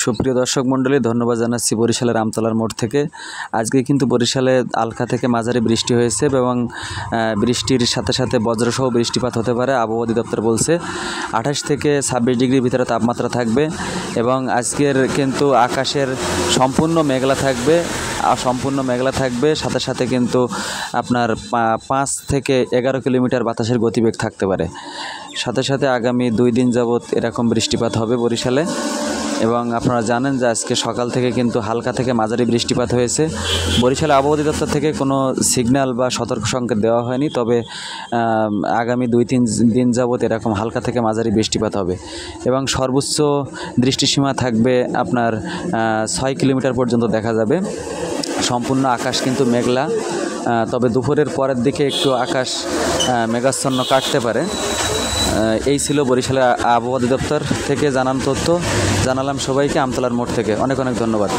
সুপ্রিয় দর্শক মণ্ডলী, ধন্যবাদ জানাচ্ছি বরিশালের আমতলার মোড় থেকে। আজকে কিন্তু বরিশালে হালকা থেকে মাঝারি বৃষ্টি হয়েছে এবং বৃষ্টির সাথে সাথে বজ্রসহ বৃষ্টিপাত হতে পারে। আবহাওয়া অধিদপ্তর বলছে 28 থেকে 26 ডিগ্রির ভিতরে তাপমাত্রা থাকবে এবং আজকের কিন্তু আকাশের সম্পূর্ণ মেঘলা থাকবে। সাথে সাথে কিন্তু আপনার 5 থেকে 11 কিলোমিটার বাতাসের গতিবেগ থাকতে পারে। সাথে সাথে আগামী 2 দিন যাবৎ এরকম বৃষ্টিপাত হবে বরিশালে। এবং আপনারা জানেন যে আজকে সকাল থেকে কিন্তু হালকা থেকে মাঝারি বৃষ্টিপাত হয়েছে। বরিশাল আবহাওয়া অধিদপ্তর থেকে কোনো সিগন্যাল বা সতর্ক সংকেত দেওয়া হয়নি, তবে আগামী 2-3 দিন যাবৎ এরকম হালকা থেকে মাঝারি বৃষ্টিপাত হবে এবং সর্বোচ্চ দৃষ্টিসীমা থাকবে আপনার 6 কিলোমিটার পর্যন্ত দেখা যাবে। সম্পূর্ণ আকাশ কিন্তু মেঘলা, তবে দুপুরের পরের দিকে একটু আকাশ মেঘাচ্ছন্ন কাটতে পারে। এই ছিল বরিশালের আবহাওয়া অধিদপ্তর থেকে জানালাম সবাইকে আমতলার মোড় থেকে। অনেক অনেক ধন্যবাদ।